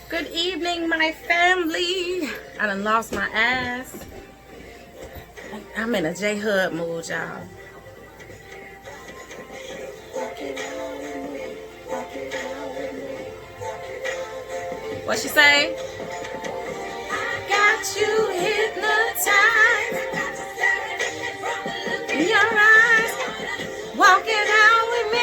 Good evening, my family. I done lost my ass. I'm in a J-Hud mood, y'all. What she say? I got you hypnotized in your eyes, walking out with me.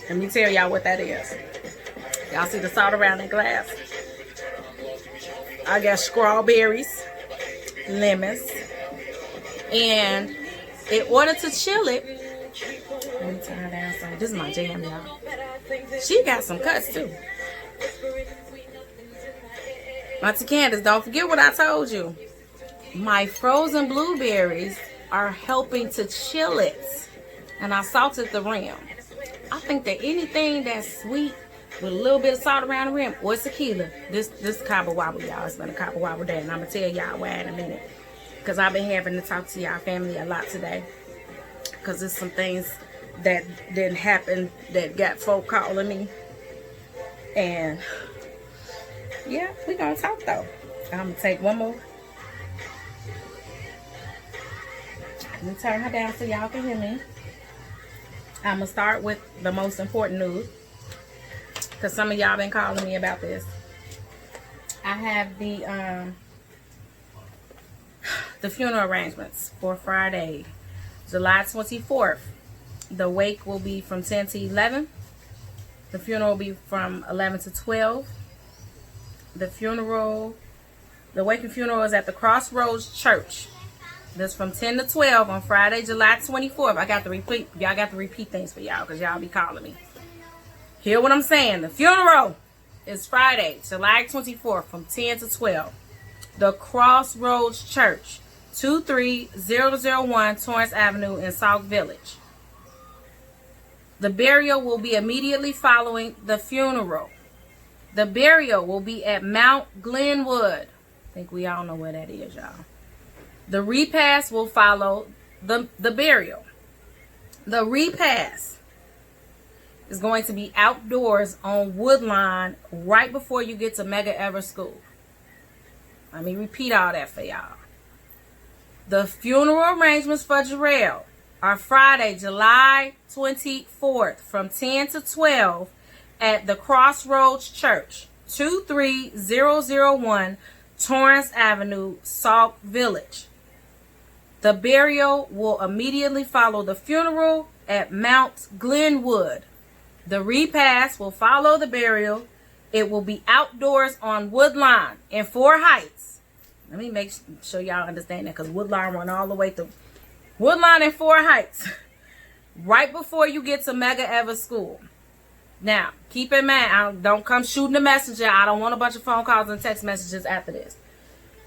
Let me tell y'all what that is. Y'all see the salt around the glass? I got strawberries, lemons, and in order to chill it, let me turn her down some. This is my jam, y'all. She got some cuts too. Auntie Candace, don't forget what I told you. My frozen blueberries are helping to chill it, and I salted the rim. I think that anything that's sweet with a little bit of salt around the rim or tequila, this Cabo Wabo, y'all. It's been a Cabo Wabo day, and I'm gonna tell y'all why in a minute. Because I've been having to talk to y'all family a lot today. Because there's some things that didn't happen that got folk calling me. And yeah, we gonna talk though. I'm gonna take one more. Let me turn her down so y'all can hear me. I'm gonna start with the most important news, because some of y'all been calling me about this. I have the funeral arrangements for Friday, July 24th. The wake will be from 10 to 11. The funeral will be from 11 to 12. The wake and funeral is at the Crossroads Church. That's from 10 to 12 on Friday, July 24th. I got to repeat. Y'all got to repeat things for y'all because y'all be calling me. Hear what I'm saying? The funeral is Friday, July 24th from 10 to 12. The Crossroads Church, 23001 Torrance Avenue in Sauk Village. The burial will be immediately following the funeral. The burial will be at Mount Glenwood. I think we all know where that is, y'all. The repast will follow the burial. The repast is going to be outdoors on Woodline right before you get to Mega Ever School. Let me repeat all that for y'all. The funeral arrangements for Jarrell are Friday, July 24th from 10 to 12 at the Crossroads Church, 23001 Torrance Avenue, Sauk Village. The burial will immediately follow the funeral at Mount Glenwood. The repast will follow the burial. It will be outdoors on Woodline in Four Heights. Let me make sure y'all understand that, because Woodline run all the way through. Woodline in Four Heights. Right before you get to Mega Ever School. Now, keep in mind, don't come shooting a messenger. I don't want a bunch of phone calls and text messages after this.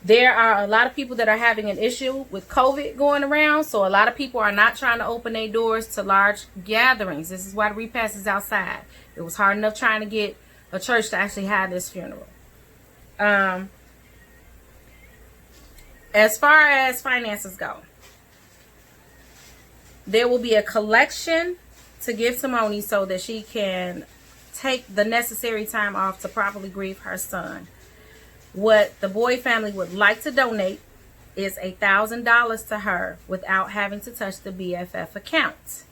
There are a lot of people that are having an issue with COVID going around. So a lot of people are not trying to open their doors to large gatherings. This is why the repast is outside. It was hard enough trying to get a church to actually have this funeral. As far as finances go, there will be a collection to give to Moni so that she can take the necessary time off to properly grieve her son. What the Boyd family would like to donate is $1,000 to her without having to touch the BFF account.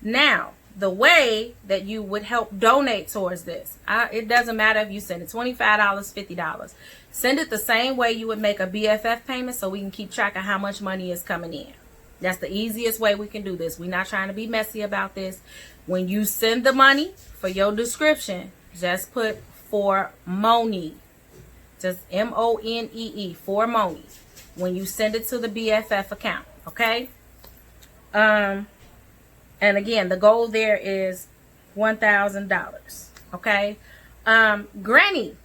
Now, the way that you would help donate towards this, it doesn't matter if you send it $25, $50. Send it the same way you would make a BFF payment so we can keep track of how much money is coming in. That's the easiest way we can do this. We're not trying to be messy about this. When you send the money, for your description, just put for Moni. Just M-O-N-E-E, for Moni. When you send it to the BFF account, okay? And again, the goal there is $1,000, okay? Granny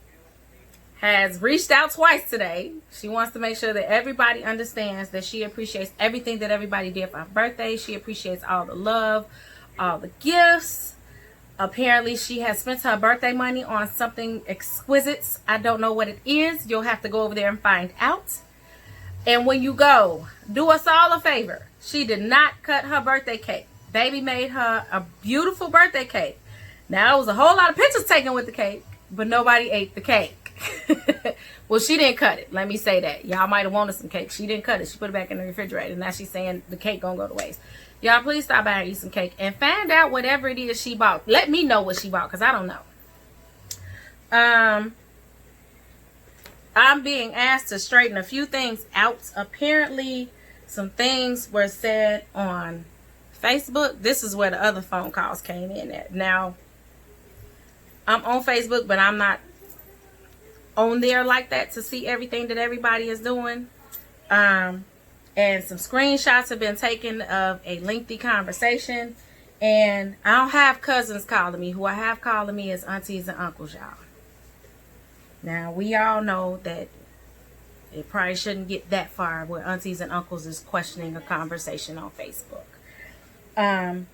has reached out twice today. She wants to make sure that everybody understands that she appreciates everything that everybody did for her birthday. She appreciates all the love, all the gifts. Apparently, she has spent her birthday money on something exquisite. I don't know what it is. You'll have to go over there and find out. And when you go, do us all a favor. She did not cut her birthday cake. Baby made her a beautiful birthday cake. Now, there was a whole lot of pictures taken with the cake, but nobody ate the cake. Well, she didn't cut it. Let me say that. Y'all might have wanted some cake. She didn't cut it. She put it back in the refrigerator. Now she's saying the cake gonna go to waste. Y'all, please stop by and eat some cake and find out whatever it is she bought. Let me know what she bought, because I don't know. I'm being asked to straighten a few things out. Apparently, some things were said on Facebook. This is where the other phone calls came in at. Now, I'm on Facebook, but I'm not on there like that to see everything that everybody is doing. And some screenshots have been taken of a lengthy conversation. And I don't have cousins calling me. Who I have calling me is aunties and uncles, y'all. Now, we all know that it probably shouldn't get that far where aunties and uncles is questioning a conversation on Facebook.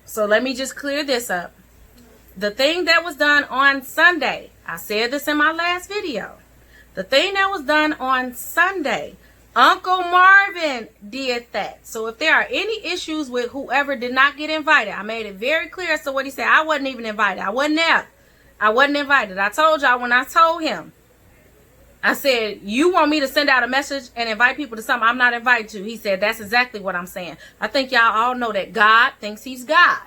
So let me just clear this up. The thing that was done on Sunday, I said this in my last video. The thing that was done on Sunday, Uncle Marvin did that. So if there are any issues with whoever did not get invited, I made it very clear as to what he said. I wasn't even invited. I wasn't there. I wasn't invited. I told y'all when I told him, I said, you want me to send out a message and invite people to something I'm not invited to? He said, that's exactly what I'm saying. I think y'all all know that God thinks he's God.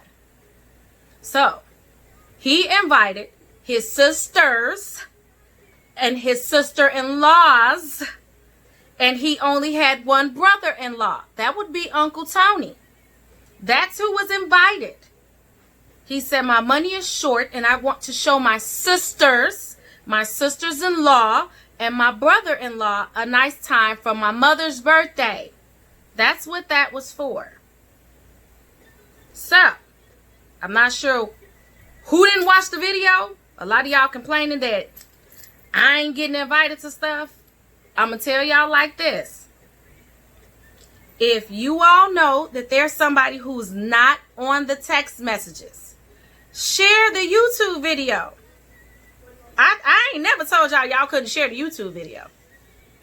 So, he invited his sisters and his sister-in-laws, and he only had one brother-in-law. That would be Uncle Tony. That's who was invited. He said, my money is short, and I want to show my sisters-in-law, and my brother-in-law a nice time for my mother's birthday. That's what that was for. So, I'm not sure who didn't watch the video. A lot of y'all complaining that I ain't getting invited to stuff. I'm going to tell y'all like this. If you all know that there's somebody who's not on the text messages, share the YouTube video. I ain't never told y'all couldn't share the YouTube video.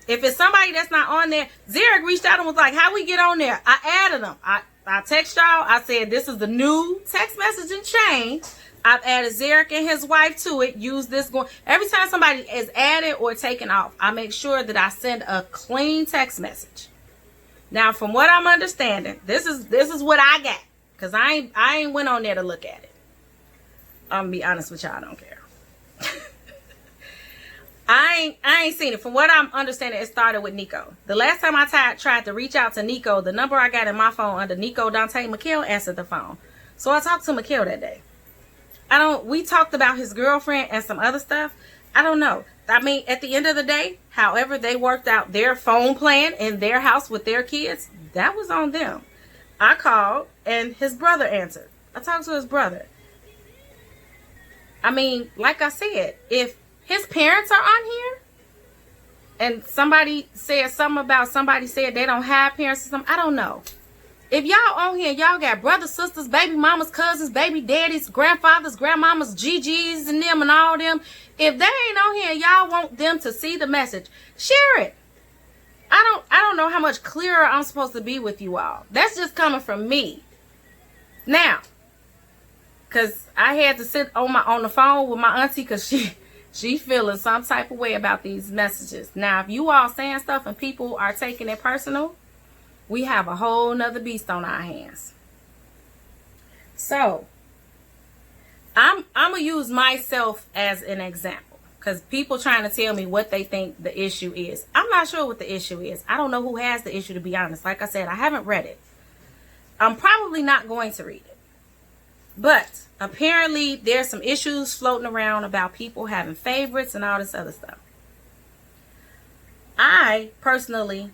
If it's somebody that's not on there, Zarek reached out and was like, how we get on there? I added them. I text y'all. I said, this is the new text messaging chain. I've added Zarek and his wife to it. Use this going. Every time somebody is added or taken off, I make sure that I send a clean text message. Now, from what I'm understanding, this is what I got. Because I ain't went on there to look at it. I'm going to be honest with y'all. I don't care. I ain't seen it. From what I'm understanding, it started with Nico. The last time I tried to reach out to Nico, the number I got in my phone under Nico Dante, Mikhail answered the phone. So I talked to Mikhail that day. We talked about his girlfriend and some other stuff. I don't know. I mean, at the end of the day, however they worked out their phone plan in their house with their kids, that was on them. I called and his brother answered. I talked to his brother. I mean, like I said, if his parents are on here and somebody said something about somebody said they don't have parents or something, I don't know. If y'all on here, y'all got brothers, sisters, baby mamas, cousins, baby daddies, grandfathers, grandmamas, GGs and them and all them. If they ain't on here, y'all want them to see the message, share it. I don't know how much clearer I'm supposed to be with you all. That's just coming from me. Now, cause I had to sit on the phone with my auntie because she feeling some type of way about these messages. Now, if you all saying stuff and people are taking it personal, we have a whole nother beast on our hands. So, I'm going to use myself as an example. Because people trying to tell me what they think the issue is. I'm not sure what the issue is. I don't know who has the issue, to be honest. Like I said, I haven't read it. I'm probably not going to read it. But apparently there's some issues floating around about people having favorites and all this other stuff. I personally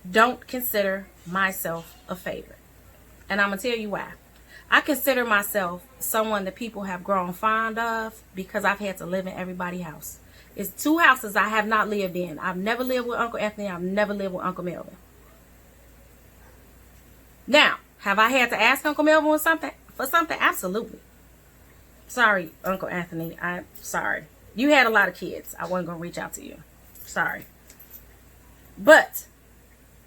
don't consider myself a favorite. And I'm going to tell you why. I consider myself someone that people have grown fond of because I've had to live in everybody's house. It's 2 houses I have not lived in. I've never lived with Uncle Anthony. I've never lived with Uncle Melvin. Now, have I had to ask Uncle Melvin for something? Absolutely. Sorry, Uncle Anthony. I'm sorry. You had a lot of kids. I wasn't going to reach out to you. Sorry. But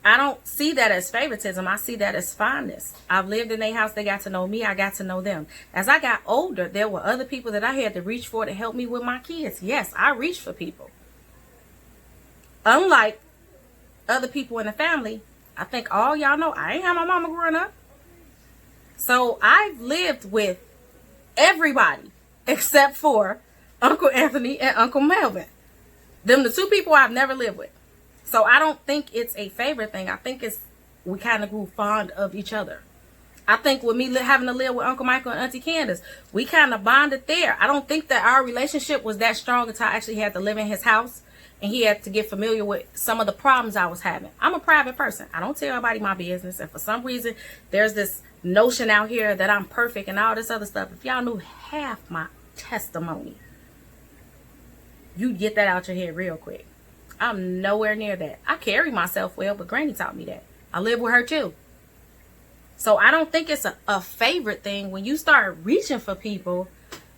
I don't see that as favoritism. I see that as fondness. I've lived in their house. They got to know me. I got to know them. As I got older, there were other people that I had to reach for to help me with my kids. Yes, I reached for people. Unlike other people in the family, I think all y'all know I ain't have my mama growing up. So I've lived with everybody except for Uncle Anthony and Uncle Melvin. Them the two people I've never lived with. So I don't think it's a favorite thing. I think it's we kind of grew fond of each other. I think with me having to live with Uncle Michael and Auntie Candace, we kind of bonded there. I don't think that our relationship was that strong until I actually had to live in his house and he had to get familiar with some of the problems I was having. I'm a private person. I don't tell everybody my business. And for some reason, there's this notion out here that I'm perfect and all this other stuff. If y'all knew half my testimony, you'd get that out your head real quick. I'm nowhere near that. I carry myself well, but Granny taught me that. I live with her too. So I don't think it's a favorite thing. When you start reaching for people,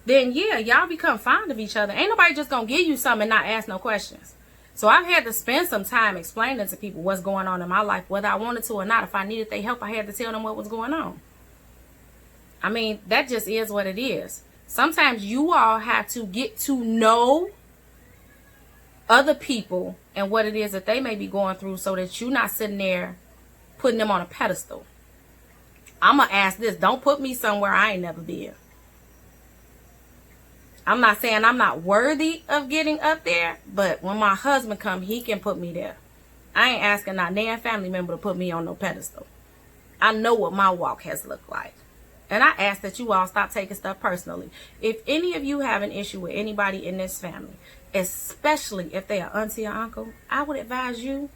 then yeah, y'all become fond of each other. Ain't nobody just gonna give you something and not ask no questions. So I've had to spend some time explaining to people what's going on in my life, whether I wanted to or not. If I needed their help, I had to tell them what was going on. I mean, that just is what it is. Sometimes you all have to get to know other people and what it is that they may be going through so that you're not sitting there putting them on a pedestal. I'm going to ask this. Don't put me somewhere I ain't never been. I'm not saying I'm not worthy of getting up there, but when my husband come, he can put me there. I ain't asking not damn family member to put me on no pedestal. I know what my walk has looked like. And I ask that you all stop taking stuff personally. If any of you have an issue with anybody in this family, especially if they are auntie or uncle, I would advise you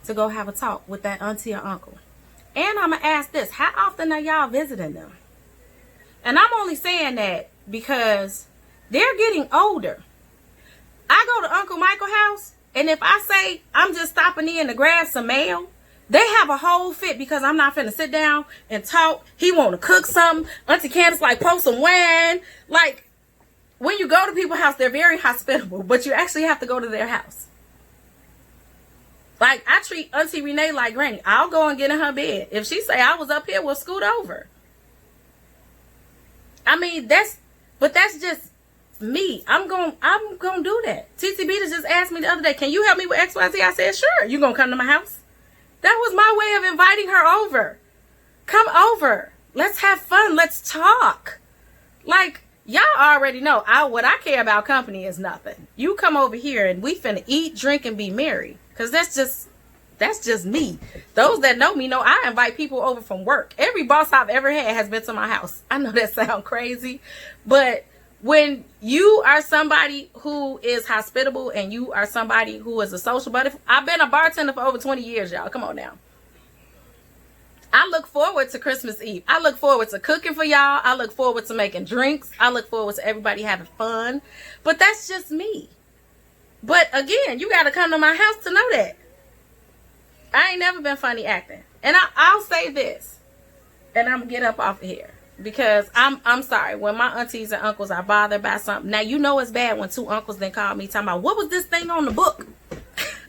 to go have a talk with that auntie or uncle. And I'm going to ask this. How often are y'all visiting them? And I'm only saying that because they're getting older. I go to Uncle Michael's house, and if I say I'm just stopping in to grab some mail, they have a whole fit because I'm not finna sit down and talk. He want to cook something. Auntie Candace like pour some wine. Like, when you go to people's house, they're very hospitable, but you actually have to go to their house. Like, I treat Auntie Renee like Granny. I'll go and get in her bed. If she say I was up here, we'll scoot over. I mean, that's just me. I'm gonna do that. TT Beta just asked me the other day, can you help me with XYZ? I said, sure. You gonna come to my house? That was my way of inviting her over. Come over. Let's have fun. Let's talk. Like, y'all already know what I care about company is nothing. You come over here and we finna eat, drink, and be merry. Because that's just me. Those that know me know I invite people over from work. Every boss I've ever had has been to my house. I know that sounds crazy, but when you are somebody who is hospitable and you are somebody who is a social butterfly, I've been a bartender for over 20 years, y'all. Come on now. I look forward to Christmas Eve. I look forward to cooking for y'all. I look forward to making drinks. I look forward to everybody having fun. But that's just me. But again, you got to come to my house to know that. I ain't never been funny acting. And I'll say this, and I'm going to get up off of here. Because I'm sorry, when my aunties and uncles are bothered by something. Now, you know it's bad when two uncles then call me talking about, what was this thing on the book?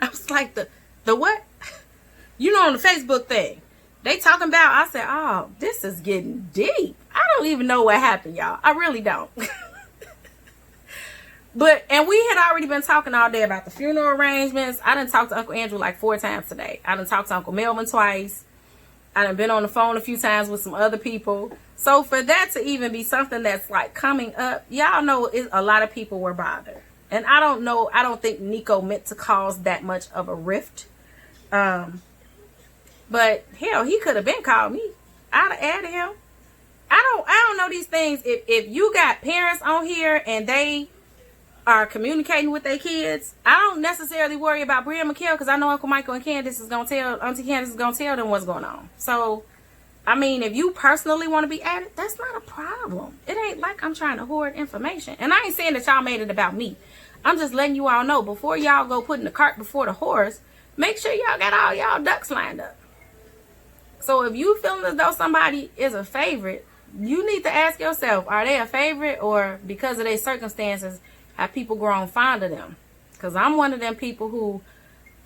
I was like, the what? You know, on the Facebook thing. They talking about, I said, oh, this is getting deep. I don't even know what happened, y'all. I really don't. And we had already been talking all day about the funeral arrangements. I done talked to Uncle Andrew like 4 times today. I done talked to Uncle Melvin twice. I done been on the phone a few times with some other people. So for that to even be something that's like coming up, y'all know a lot of people were bothered. And I don't think Nico meant to cause that much of a rift. But hell, he could have been called me. I'd have added him. I don't know these things. If you got parents on here and they are communicating with their kids, I don't necessarily worry about Bria and McKell because I know Uncle Michael and Candace is gonna tell Auntie Candace is gonna tell them what's going on. So I mean, if you personally want to be added, that's not a problem. It ain't like I'm trying to hoard information. And I ain't saying that y'all made it about me. I'm just letting you all know, before y'all go putting the cart before the horse, make sure y'all got all y'all ducks lined up. So if you feeling as though somebody is a favorite, you need to ask yourself, are they a favorite, or because of their circumstances have people grown fond of them? Because I'm one of them people who,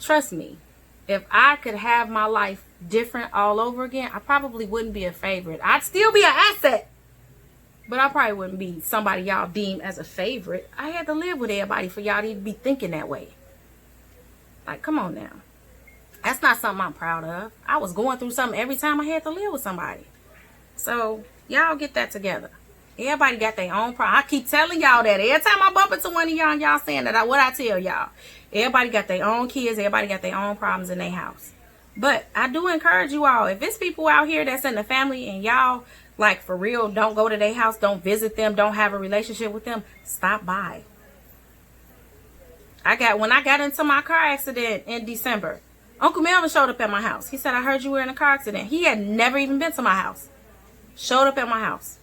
trust me, if I could have my life different all over again, I probably wouldn't be a favorite. I'd still be an asset, but I probably wouldn't be somebody y'all deem as a favorite. I had to live with everybody for y'all to even be thinking that way. Like, come on now. That's not something I'm proud of. I was going through something every time I had to live with somebody. So, y'all get that together. Everybody got their own problem. I keep telling y'all that. Every time I bump into one of y'all and y'all saying that, what I tell y'all. Everybody got their own kids. Everybody got their own problems in their house. But I do encourage you all, if it's people out here that's in the family and y'all, like, for real, don't go to their house, don't visit them, don't have a relationship with them, stop by. When I got into my car accident in December, Uncle Melvin showed up at my house. He said, I heard you were in a car accident. He had never even been to my house. Showed up at my house.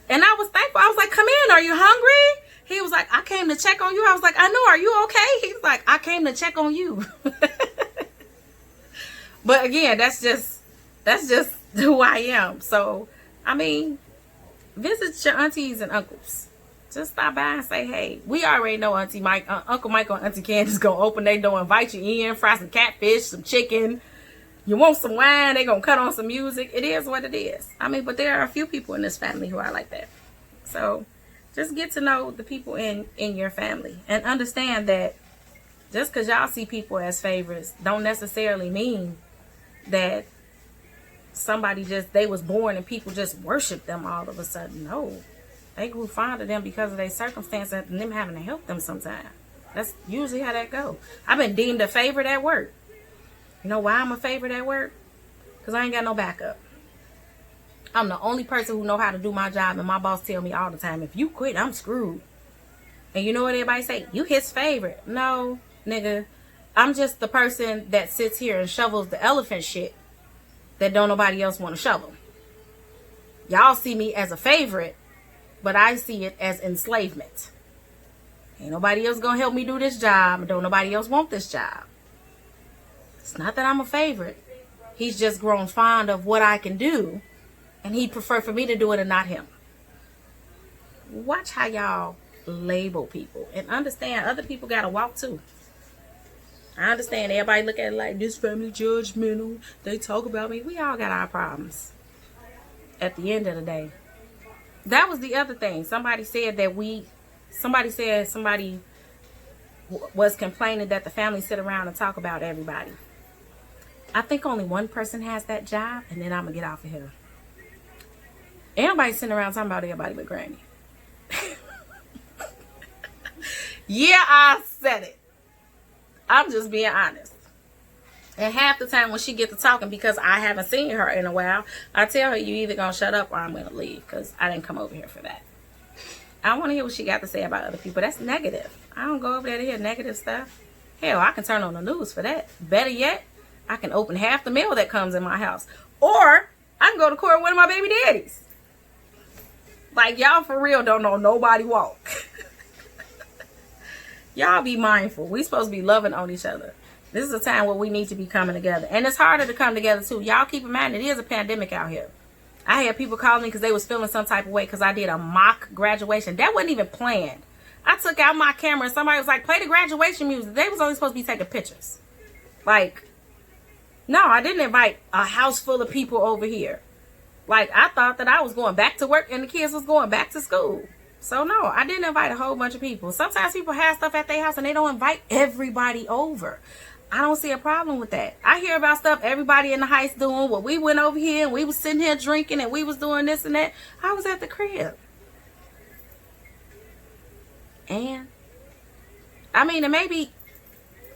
And I was thankful. I was like, come in. Are you hungry? He was like, I came to check on you. I was like, I know. Are you okay? He's like, I came to check on you. But again, that's just who I am. So, I mean, visit your aunties and uncles. Just stop by and say, hey, we already know Uncle Michael and Auntie Candace gonna open their door, invite you in, fry some catfish, some chicken. You want some wine, they gonna cut on some music. It is what it is. I mean, but there are a few people in this family who are like that. So just get to know the people in your family and understand that just because y'all see people as favorites don't necessarily mean that they was born and people just worship them all of a sudden. No. They grew fond of them because of their circumstances and them having to help them sometimes. That's usually how that goes. I've been deemed a favorite at work. You know why I'm a favorite at work? Because I ain't got no backup. I'm the only person who know how to do my job, and my boss tell me all the time, if you quit, I'm screwed. And you know what everybody say? You his favorite. No, nigga. I'm just the person that sits here and shovels the elephant shit that don't nobody else want to shovel. Y'all see me as a favorite, but I see it as enslavement. Ain't nobody else gonna help me do this job. Don't nobody else want this job. It's not that I'm a favorite. He's just grown fond of what I can do, and he'd prefer for me to do it and not him. Watch how y'all label people and understand other people gotta walk too. I understand everybody look at it like this family judgmental. They talk about me. We all got our problems. At the end of the day. That was the other thing. Somebody was complaining that the family sit around and talk about everybody. I think only one person has that job, and then I'm going to get off of here. Everybody sitting around talking about everybody but Granny. Yeah, I said it. I'm just being honest. And half the time when she get to talking, because I haven't seen her in a while, I tell her, you either going to shut up or I'm going to leave, because I didn't come over here for that. I want to hear what she got to say about other people. That's negative. I don't go over there to hear negative stuff. Hell, I can turn on the news for that. Better yet, I can open half the mail that comes in my house. Or I can go to court with one of my baby daddies. Like, y'all for real don't know nobody walk. Y'all be mindful. We supposed to be loving on each other. This is a time where we need to be coming together. And it's harder to come together, too. Y'all keep in mind, it is a pandemic out here. I had people calling me because they was feeling some type of way because I did a mock graduation. That wasn't even planned. I took out my camera and somebody was like, play the graduation music. They was only supposed to be taking pictures. Like, no, I didn't invite a house full of people over here. Like, I thought that I was going back to work and the kids was going back to school. So, no, I didn't invite a whole bunch of people. Sometimes people have stuff at their house and they don't invite everybody over. I don't see a problem with that. I hear about stuff everybody in the heist doing. Well, we went over here and we was sitting here drinking and we was doing this and that. I was at the crib. And, I mean, and maybe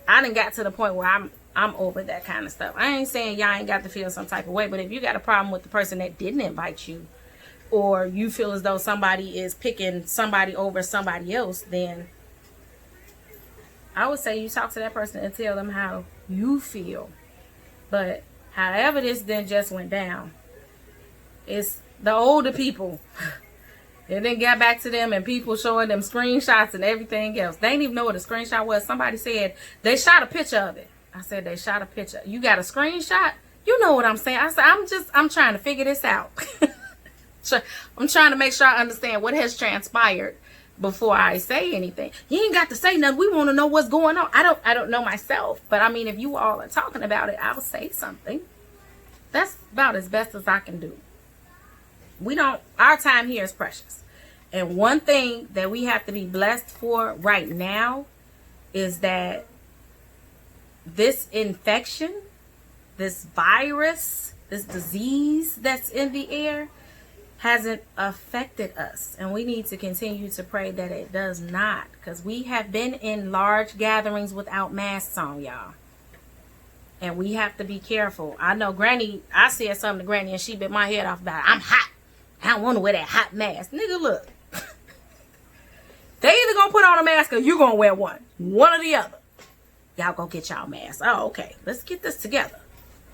I done got to the point where I'm over that kind of stuff. I ain't saying y'all ain't got to feel some type of way, but if you got a problem with the person that didn't invite you, or you feel as though somebody is picking somebody over somebody else, then I would say you talk to that person and tell them how you feel. But however this then just went down, it's the older people. And then got back to them and people showing them screenshots and everything else. They didn't even know what a screenshot was. Somebody said they shot a picture of it. I said they shot a picture. You got a screenshot? You know what I'm saying. I said, I'm trying to figure this out. I'm trying to make sure I understand what has transpired before I say anything. You ain't got to say nothing. We want to know what's going on. I don't know myself, but I mean, if you all are talking about it, I'll say something. That's about as best as I can do. Our time here is precious. And one thing that we have to be blessed for right now is that this infection, this virus, this disease that's in the air hasn't affected us. And we need to continue to pray that it does not, because we have been in large gatherings without masks on, y'all. And we have to be careful. I know Granny, I said something to Granny and she bit my head off about it. I'm hot. I don't want to wear that hot mask. Nigga, look. They either gonna put on a mask or you gonna wear one. One or the other. Y'all go get y'all masks. Oh, okay. Let's get this together.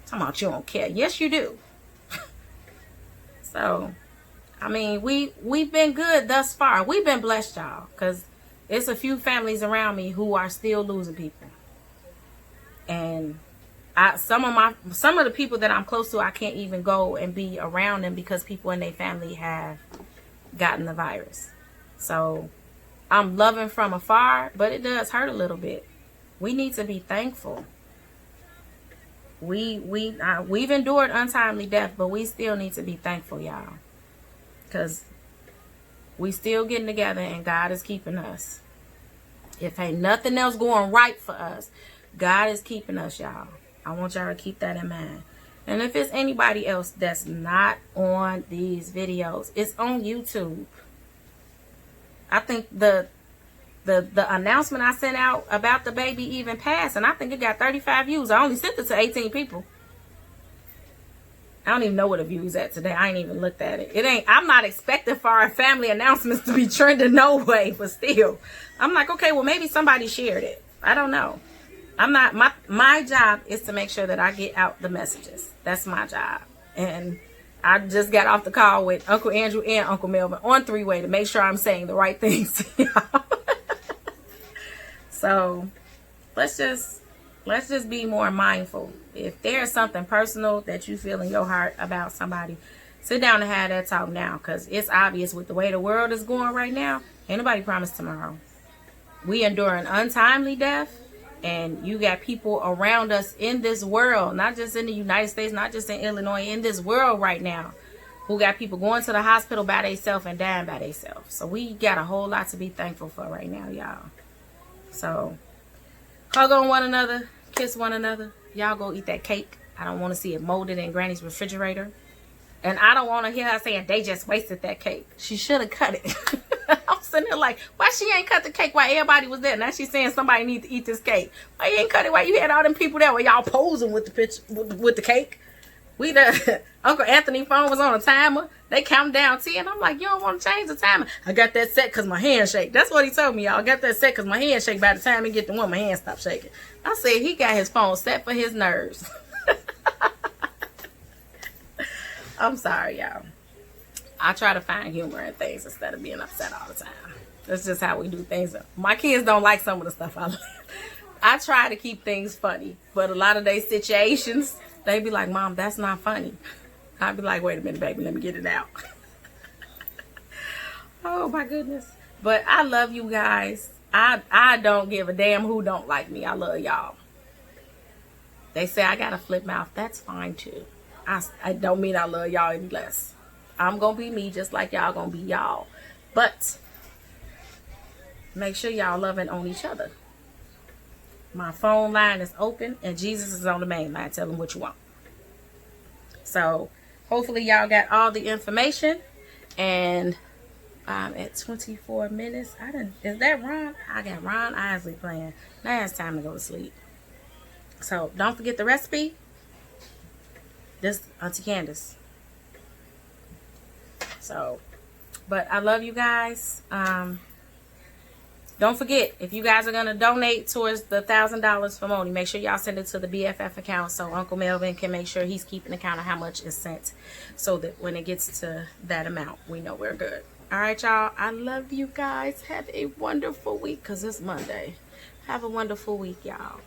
Talking about you don't care. Yes, you do. So, I mean, we've been good thus far. We've been blessed, y'all. Because it's a few families around me who are still losing people. And some of the people that I'm close to, I can't even go and be around them because people in their family have gotten the virus. So I'm loving from afar, but it does hurt a little bit. We need to be thankful. We've endured untimely death, but we still need to be thankful, y'all, because we still getting together and God is keeping us. If ain't nothing else going right for us, God is keeping us, y'all. I want y'all to keep that in mind. And if it's anybody else that's not on these videos, it's on YouTube. I think the announcement I sent out about the baby even passed, and I think it got 35 views. I only sent it to 18 people. I don't even know what the views at today. I ain't even looked at it. I'm not expecting for our family announcements to be trending no way, but still. I'm like, okay, well, maybe somebody shared it. I don't know. I'm not, my job is to make sure that I get out the messages. That's my job. And I just got off the call with Uncle Andrew and Uncle Melvin on three-way to make sure I'm saying the right things to y'all. So let's just be more mindful. If there's something personal that you feel in your heart about somebody, sit down and have that talk now, because it's obvious with the way the world is going right now, ain't nobody promised tomorrow. We endure an untimely death. And you got people around us in this world, not just in the United States, not just in Illinois, in this world right now, who got people going to the hospital by themselves and dying by themselves. So we got a whole lot to be thankful for right now, y'all. So hug on one another, kiss one another. Y'all go eat that cake. I don't want to see it molded in Granny's refrigerator. And I don't want to hear her saying they just wasted that cake. She should have cut it. I'm sitting there like, why she ain't cut the cake while everybody was there? Now she's saying somebody need to eat this cake. Why you ain't cut it while you had all them people there where y'all posing with the picture with the cake? Uncle Anthony's phone was on a timer. They counting down 10. I'm like, you don't want to change the timer? I got that set because my hand shake. That's what he told me, y'all. I got that set because my hand shake. By the time he get to one, my hand stop shaking. I said he got his phone set for his nerves. I'm sorry, y'all. I try to find humor in things instead of being upset all the time. That's just how we do things. My kids don't like some of the stuff I like. I try to keep things funny, but a lot of their situations, they be like, Mom, that's not funny. I'd be like, wait a minute, baby, let me get it out. Oh, my goodness. But I love you guys. I don't give a damn who don't like me. I love y'all. They say I got a flip mouth. That's fine, too. I don't mean I love y'all any less. I'm going to be me just like y'all going to be y'all. But make sure y'all loving on each other. My phone line is open and Jesus is on the main line. Tell him what you want. So hopefully y'all got all the information. And at 24 minutes, is that Ron? I got Ron Isley playing. Now it's time to go to sleep. So don't forget the recipe. This Auntie Candace. So, but I love you guys. Don't forget, if you guys are going to donate towards the $1,000 for Moni, make sure y'all send it to the BFF account so Uncle Melvin can make sure he's keeping account of how much is sent, so that when it gets to that amount, we know we're good. All right, y'all. I love you guys. Have a wonderful week, because it's Monday. Have a wonderful week, y'all.